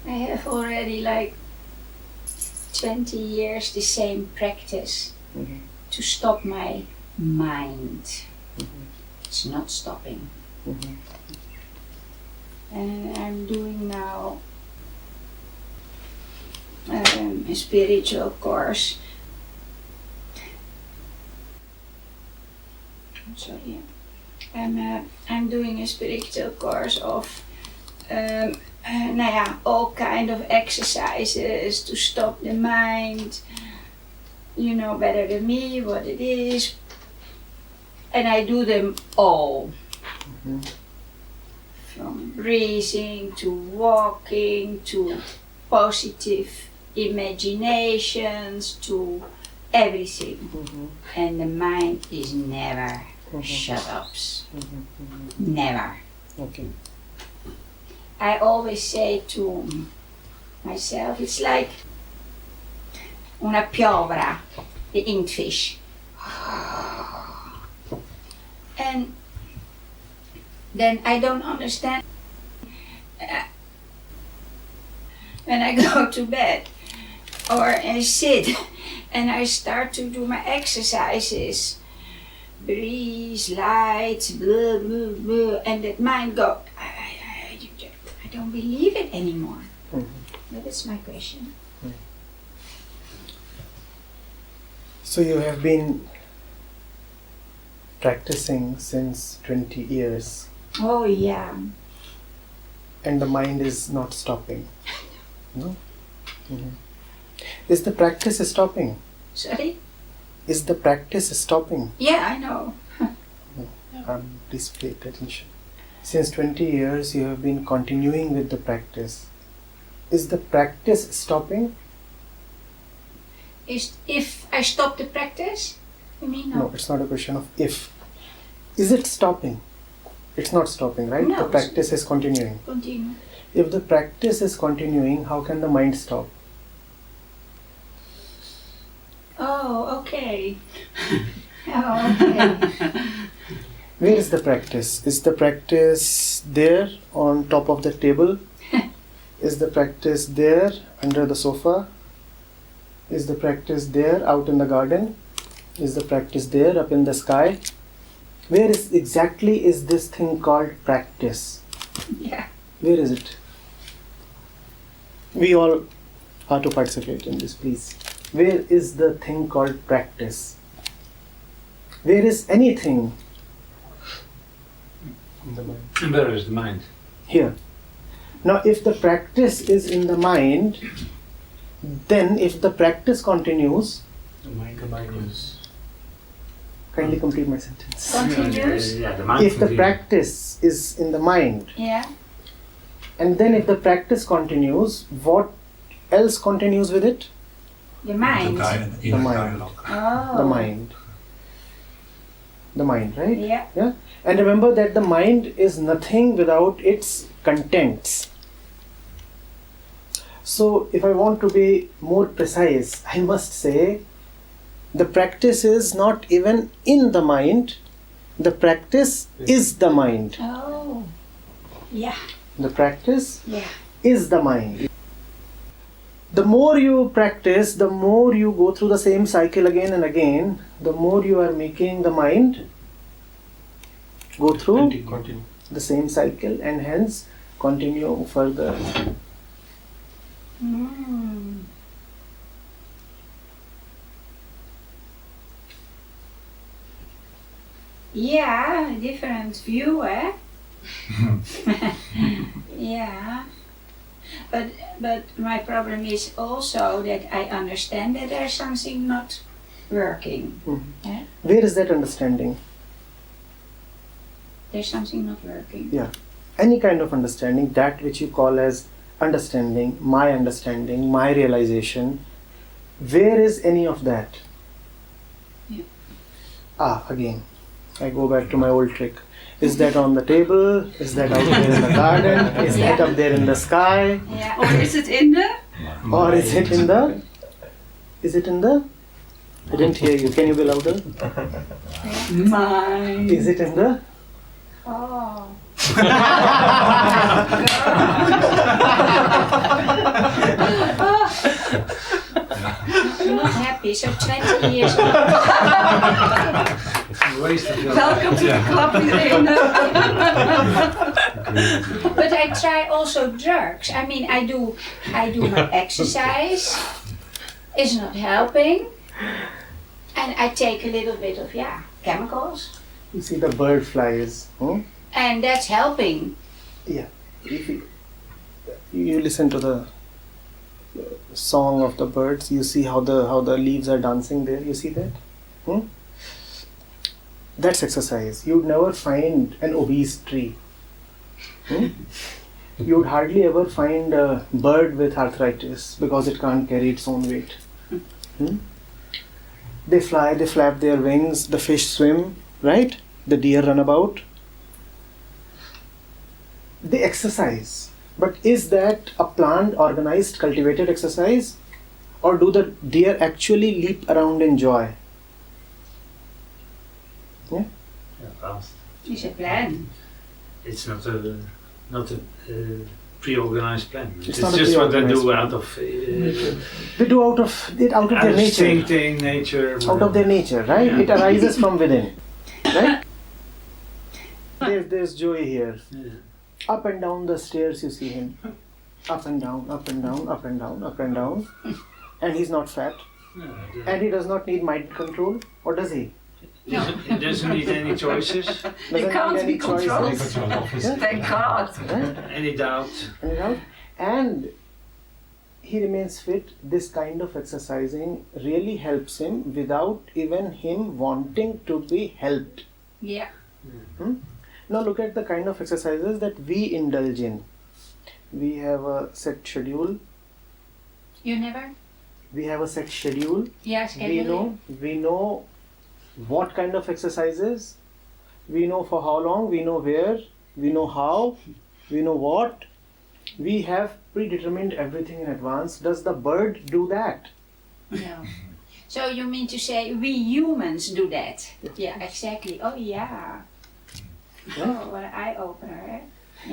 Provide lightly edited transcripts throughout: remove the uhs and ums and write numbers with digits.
I have already like 20 years the same practice to stop my mind. It's not stopping. And I'm doing now a spiritual course. Sorry. I'm doing a spiritual course of all kind of exercises to stop the mind. You know better than me what it is. And I do them all. From breathing to walking to positive imaginations to everything. And the mind is never shut up. Never. Okay. I always say to myself, it's like una piovra, the inkfish. And then I don't understand when I go to bed or I sit and I start to do my exercises, breathe, light, blah, blah, blah, and that mind go, I don't believe it anymore. That is my question. So you have been practicing since 20 years. Oh yeah. And the mind is not stopping. No? Is the practice stopping? Sorry? Is the practice stopping? Yeah, I know. Please pay attention. Since 20 years you have been continuing with the practice. Is the practice stopping? If I stop the practice? You mean no? No, it's not a question of if. Is it stopping? It's not stopping, right? No, the practice is continuing. Continue. If the practice is continuing, how can the mind stop? Oh, okay. Okay. Where is the practice? Is the practice there on top of the table? Is the practice there under the sofa? Is the practice there out in the garden? Is the practice there up in the sky? Where is exactly is this thing called practice? Yeah. Where is it? We all are to participate in this, please. Where is the thing called practice? Where is anything? In the mind. And where is the mind? Here. Now, if the practice is in the mind, then if the practice continues, The mind continues. kindly complete my sentence. Continues? Yeah, the mind If the continues. practice is in the mind, Yeah. and then if the practice continues, what else continues with it? The mind. The mind. Oh. The mind. The mind, right? Yeah. And remember that the mind is nothing without its contents. So if I want to be more precise, I must say the practice is not even in the mind, the practice is the mind. Oh. Yeah. The practice Yeah. is the mind. The more you practice, the more you go through the same cycle again and again, the more you are making the mind go through Continue. the same cycle and hence continue further. Mm. Yeah, different view, eh? Yeah. But my problem is also that I understand that there's something not working. Yeah? Where is that understanding? There's something not working. Yeah. Any kind of understanding, that which you call as understanding, my realization, where is any of that? Yeah. Again, I go back to my old trick. Is that on the table? Is that out there in the garden? Is that up there in the sky? Yeah. Or is it in the? Or is it in the? Is it in the? I didn't hear you. Can you be louder? Mind. Is it in the? Oh. I'm not happy, so 20 years old. Waste of your Welcome to the club, Milind. But I try also drugs. I mean, I do my exercise. It's not helping. And I take a little bit of, chemicals. You see the bird flies. And that's helping. Yeah. If you listen to the song of the birds, you see how the leaves are dancing there. You see that? That's exercise. You'd never find an obese tree. You'd hardly ever find a bird with arthritis because it can't carry its own weight. They fly, they flap their wings, the fish swim, right? The deer run about. They exercise. But is that a planned, organized, cultivated exercise? Or do the deer actually leap around in joy? Yeah, fast. It's a plan. It's not a pre-organized plan. It's It's not a just what they do pre-organized out of They do out of their nature. instincting nature. Out of their nature, right? Yeah. It arises from within, right? There's Joey here. Yeah. Up and down the stairs you see him. Up and down, up and down, up and down, up and down. And he's not fat. Yeah, And he does not need mind control. Or does he? It doesn't need any choices, Doesn't can't need any be controlled. choices. Control. Thank God. Right? any doubt. Anyhow, and he remains fit. This kind of exercising really helps him without even him wanting to be helped. Yeah. Now look at the kind of exercises that we indulge in. We have a set schedule. You never? We have a set schedule. Yeah, schedule. We know what kind of exercises. We know for how long. We know where. We know how. We know what. We have predetermined everything in advance. Does the bird do that? No. So you mean to say we humans do that? Yeah, exactly. Oh yeah. Oh, what an eye opener. Eh?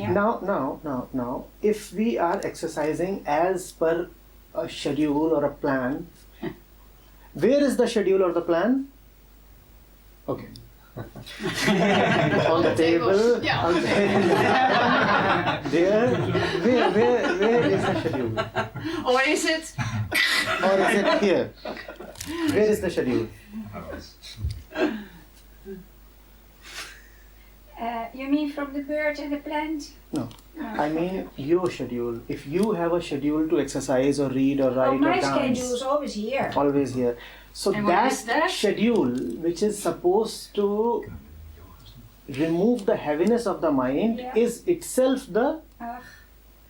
Yeah. Now, if we are exercising as per a schedule or a plan, where is the schedule or the plan? Okay. On the table. Yeah. On the there. Where is the schedule? Or is it? Or is it here? Where is the schedule? You mean from the bird and the plant? No. I mean your schedule. If you have a schedule to exercise or read or write Oh, my or dance, schedule is always here. always here. So And what is that? schedule, which is supposed to remove the heaviness of the mind, Yeah. is itself the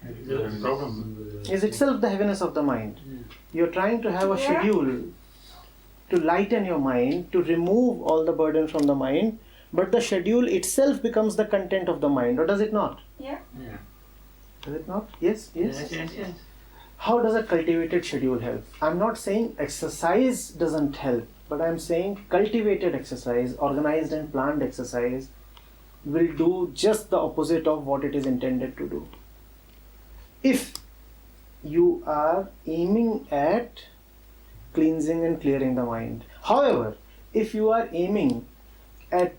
The problem. heaviness of the mind. You're trying to have a Yeah. schedule to lighten your mind, to remove all the burden from the mind, but the schedule itself becomes the content of the mind, or does it not? Yeah. Yeah. Does it not? Yes, yes. Yes. How does a cultivated schedule help? I'm not saying exercise doesn't help, but I'm saying cultivated exercise, organized and planned exercise, will do just the opposite of what it is intended to do. If you are aiming at cleansing and clearing the mind. However, if you are aiming at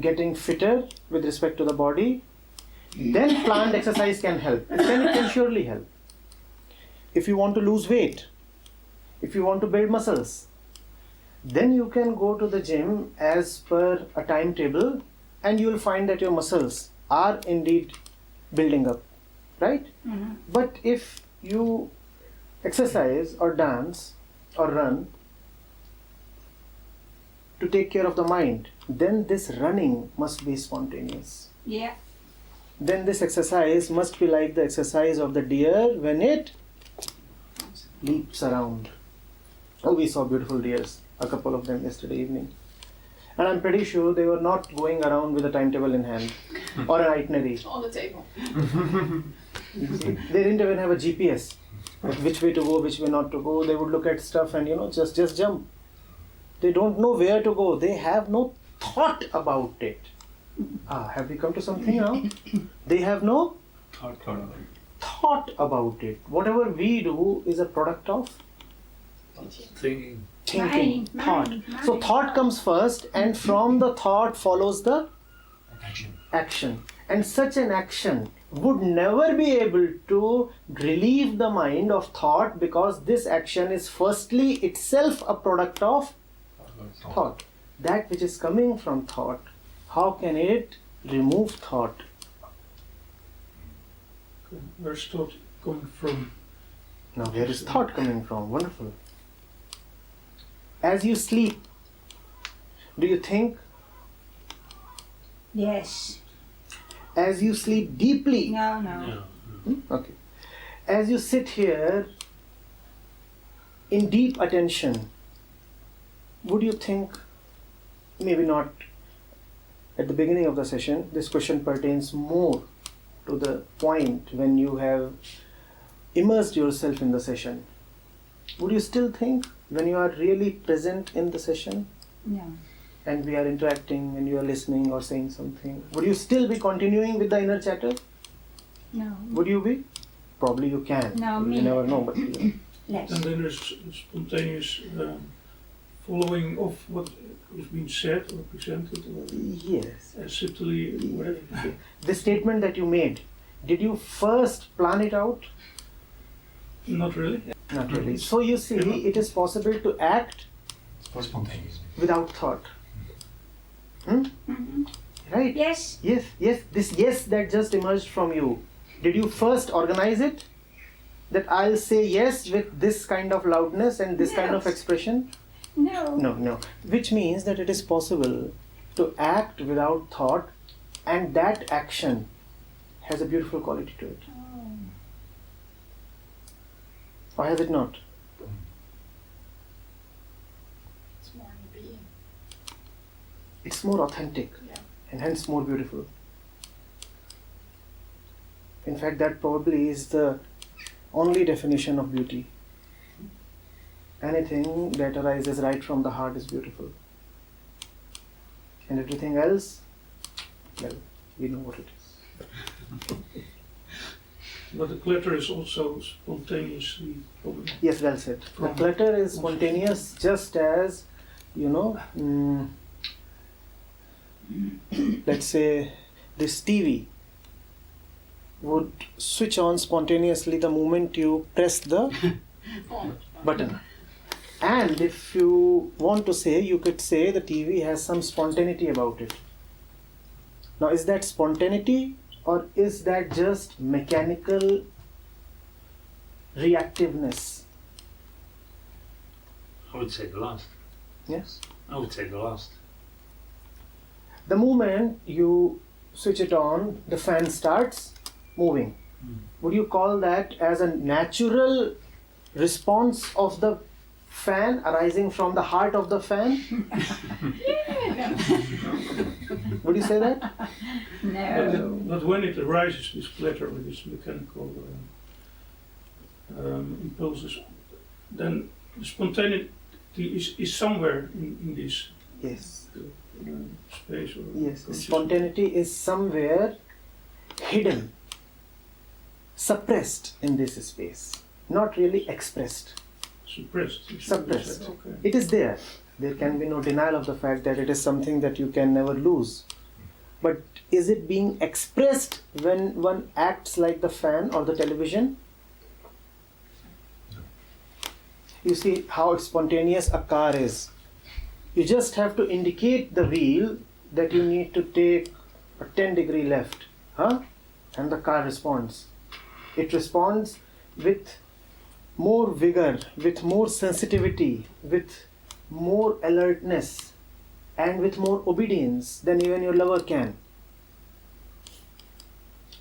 getting fitter with respect to the body, then planned exercise can help. Then it can surely help. If you want to lose weight, if you want to build muscles, then you can go to the gym as per a timetable and you will find that your muscles are indeed building up, right? Mm-hmm. But if you exercise or dance or run to take care of the mind, then this running must be spontaneous. Yeah. Then this exercise must be like the exercise of the deer when it leaps around. Oh, we saw beautiful deers, a couple of them yesterday evening. And I'm pretty sure they were not going around with a timetable in hand or an itinerary. On the table. They didn't even have a GPS, which way to go, which way not to go. They would look at stuff and just jump. They don't know where to go. They have no thought about it. Have we come to something now? They have no thought about it. Whatever we do is a product of Thinking. thinking, thought. Mind. So thought comes first, and from the thought follows the action. And such an action would never be able to relieve the mind of thought, because this action is firstly itself a product of thought. That which is coming from thought, how can it remove thought? Where's thought coming from? Now where is thought coming from? Wonderful. As you sleep, do you think? Yes. As you sleep deeply? No, no. No. Okay. As you sit here in deep attention, would you think, maybe not at the beginning of the session, this question pertains more to the point when you have immersed yourself in the session. Would you still think, when you are really present in the session No. and we are interacting and you are listening or saying something, would you still be continuing with the inner chatter? No. Would you be? Probably you can. No, You me. never know, but Less. And then there's spontaneous following of what is being said or presented, or yes. subtly, whatever. The statement that you made, did you first plan it out? Not really. Not really. So you see, it is possible to act Spontaneous. without thought. Mhm. Right? Yes. Yes. This yes that just emerged from you, did you first organize it? That I'll say yes with this kind of loudness and this kind of Yes. expression? No. No. Which means that it is possible to act without thought, and that action has a beautiful quality to it. Oh. Or has it not? It's more in being. It's more authentic Yeah. and hence more beautiful. In fact, that probably is the only definition of beauty. Anything that arises right from the heart is beautiful. And everything else, well, we know what it is. But the clutter is also spontaneously coming. Yes, well said. The clutter is spontaneous, just as, let's say this TV would switch on spontaneously the moment you press the button. And if you want to say, you could say the TV has some spontaneity about it. Now, is that spontaneity or is that just mechanical reactiveness? I would say the last. Yes. I would say the last. The moment you switch it on, the fan starts moving. Would you call that as a natural response of the fan arising from the heart of the fan? Would you say that? No. But when it arises, this clutter with this mechanical impulses, then the spontaneity is somewhere in this Yes. space. Or Yes. consciousness. Spontaneity is somewhere hidden, suppressed in this space, not really expressed. Suppressed. you should Suppressed. say. Okay. It is there. There can be no denial of the fact that it is something that you can never lose. But is it being expressed when one acts like the fan or the television? You see how spontaneous a car is. You just have to indicate the wheel that you need to take a 10-degree left. And the car responds. It responds with more vigor, with more sensitivity, with more alertness, and with more obedience than even your lover can.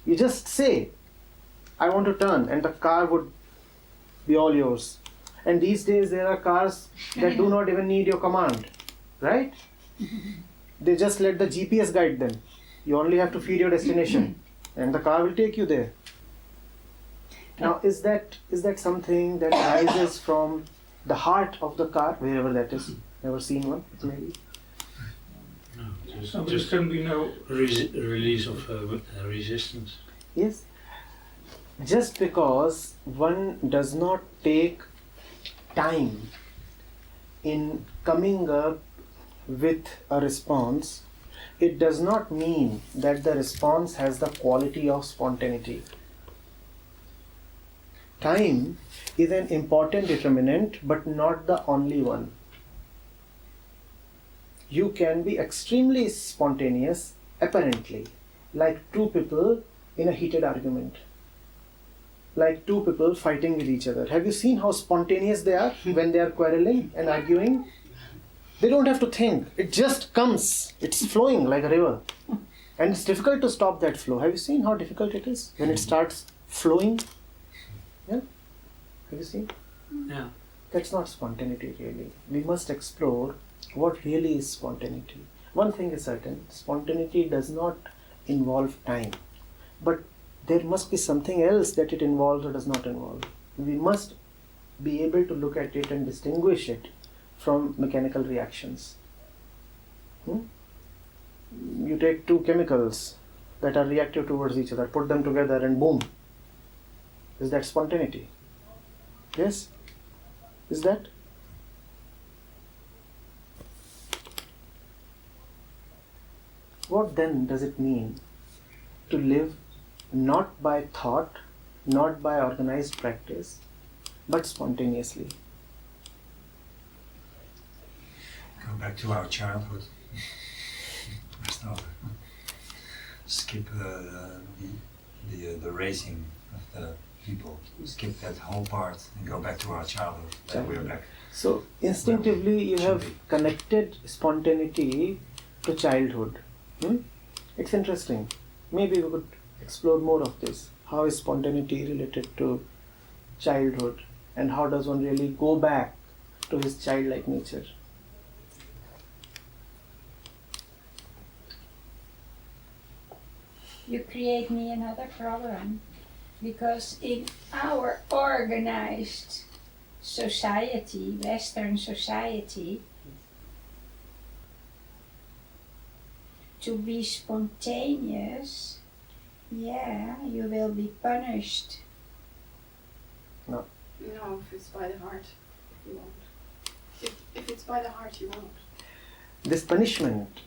You just say, I want to turn, and the car would be all yours. And these days there are cars that do not even need your command, right? They just let the GPS guide them. You only have to feed your destination and the car will take you there. Now, is that something that arises from the heart of the car, wherever that is? Never seen one, maybe? So there can be no. Release of resistance. Yes. Just because one does not take time in coming up with a response, it does not mean that the response has the quality of spontaneity. Time is an important determinant, but not the only one. You can be extremely spontaneous, apparently, like two people in a heated argument. Like two people fighting with each other. Have you seen how spontaneous they are when they are quarreling and arguing? They don't have to think. It just comes. It's flowing like a river. And it's difficult to stop that flow. Have you seen how difficult it is when it starts flowing? Yeah? Have you seen? Yeah. That's not spontaneity really. We must explore what really is spontaneity. One thing is certain, spontaneity does not involve time. But there must be something else that it involves or does not involve. We must be able to look at it and distinguish it from mechanical reactions. You take two chemicals that are reactive towards each other, put them together and boom. Is that spontaneity? Yes? Is that? What then does it mean to live not by thought, not by organized practice, but spontaneously? Go back to our childhood. Skip the raising of the people. Skip that whole part and go back to our childhood. Then we're back. So instinctively you Should have be. connected spontaneity to childhood. It's interesting. Maybe we could explore more of this. How is spontaneity related to childhood, and how does one really go back to his childlike nature? You create me another problem, because in our organized society, Western society, to be spontaneous, you will be punished. No, if it's by the heart, you won't. If it's by the heart, you won't. This punishment,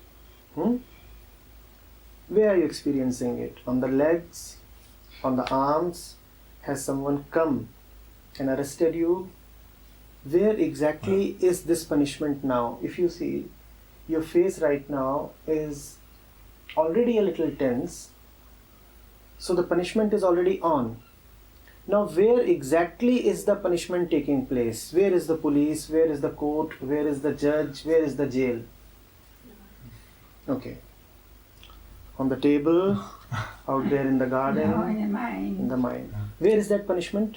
where are you experiencing it? On the legs? On the arms? Has someone come and arrested you? Where exactly is this punishment now? If you see, your face right now is already a little tense, so the punishment is already on. Now where exactly is the punishment taking place? Where is the police? Where is the court? Where is the judge? Where is the jail? Okay. On the table, out there in the garden, No, in the mind. in the mind. Where is that punishment?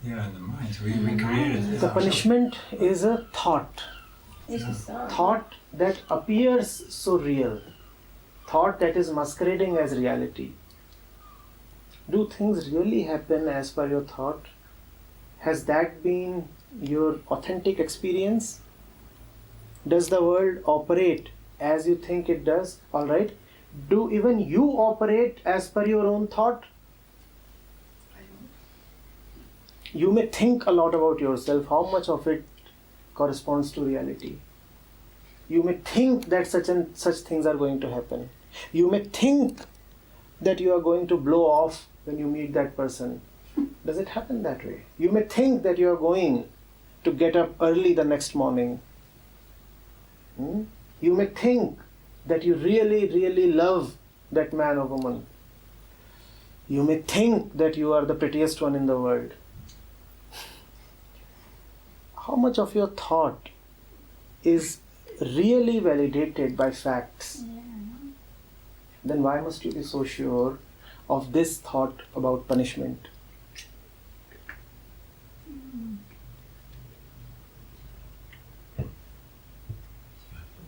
Yeah, in the mind. In We the created mind. it. The punishment is a thought. It's a thought. Thought that appears so real. Thought that is masquerading as reality. Do things really happen as per your thought? Has that been your authentic experience? Does the world operate as you think it does? Alright. Do even you operate as per your own thought? I don't. You may think a lot about yourself. How much of it corresponds to reality? You may think that such and such things are going to happen. You may think that you are going to blow off when you meet that person. Does it happen that way? You may think that you are going to get up early the next morning. You may think that you really, really love that man or woman. You may think that you are the prettiest one in the world. How much of your thought is really validated by facts? Yeah. Then why must you be so sure of this thought about punishment?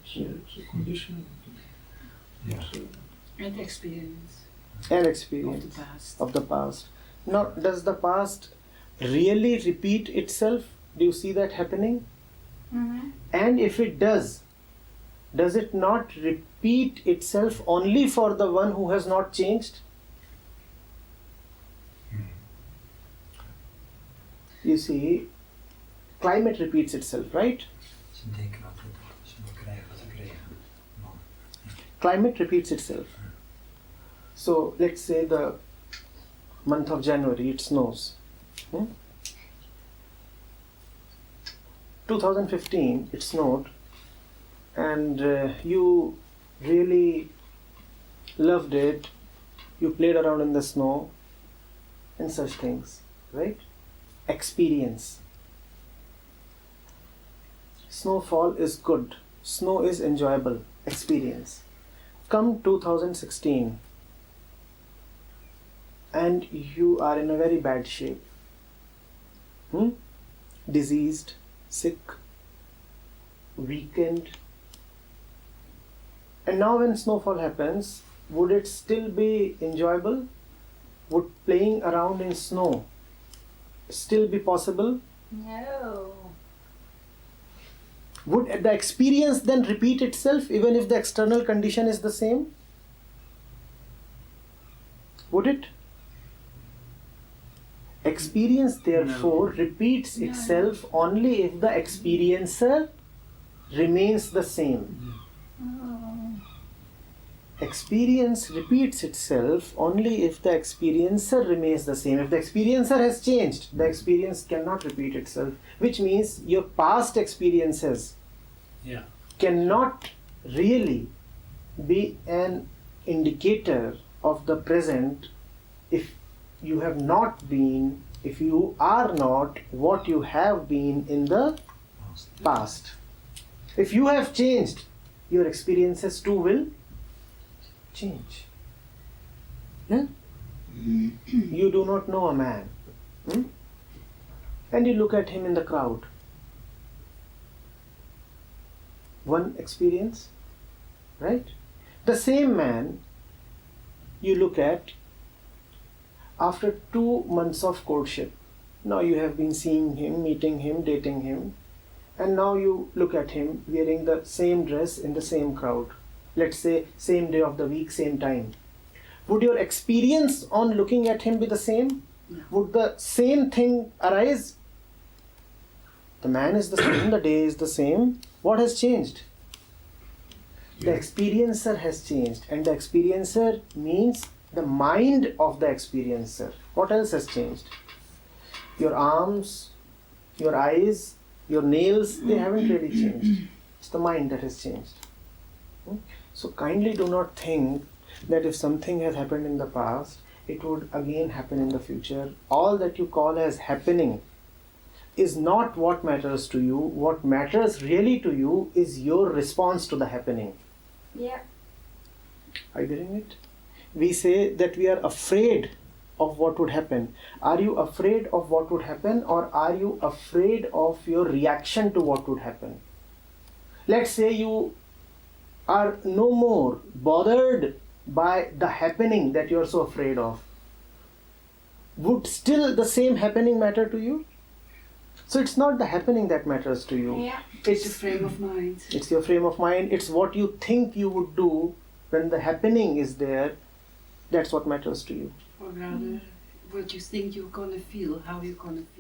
It's a condition. Yeah. So, And experience And of experience the past. of the past. Now, does the past really repeat itself? Do you see that happening? Mhm. And if it does, does it not repeat itself only for the one who has not changed? You see, climate repeats itself, right? Ze denken wat ze moeten krijgen wat ze kregen. Man. Climate repeats itself. So let's say the month of January, it snows. 2015, it snowed, and you really loved it. You played around in the snow and such things, right? Experience. Snowfall is good. Snow is enjoyable. Experience. Come 2016 and you are in a very bad shape. Diseased, sick, weakened. And now when snowfall happens, would it still be enjoyable? Would playing around in snow still be possible? No. Would the experience then repeat itself even if the external condition is the same? Would it? Experience therefore repeats itself only if the experiencer remains the same. Oh. Experience repeats itself only if the experiencer remains the same. If the experiencer has changed, the experience cannot repeat itself, which means your past experiences Yeah. cannot really be an indicator of the present if you have not been, if you are not what you have been in the past. If you have changed, your experiences too will change. Yeah? You do not know a man, and you look at him in the crowd. One experience, right? The same man you look at after 2 months of courtship. Now you have been seeing him, meeting him, dating him, and now you look at him wearing the same dress in the same crowd. Let's say same day of the week, same time. Would your experience on looking at him be the same? No. Would the same thing arise? The man is the same, the day is the same. What has changed? The experiencer has changed, and the experiencer means the mind of the experiencer. What else has changed? Your arms, your eyes, your nails, they haven't really changed. It's the mind that has changed. So kindly do not think that if something has happened in the past, it would again happen in the future. All that you call as happening is not what matters to you. What matters really to you is your response to the happening. Yeah. Are you getting it? We say that we are afraid of what would happen. Are you afraid of what would happen, or are you afraid of your reaction to what would happen? Let's say you are no more bothered by the happening that you are so afraid of. Would still the same happening matter to you? So it's not the happening that matters to you. Yeah. It's a frame of mind. It's your frame of mind. It's what you think you would do when the happening is there. That's what matters to you. Or rather, what you think you're gonna feel, how you're gonna feel.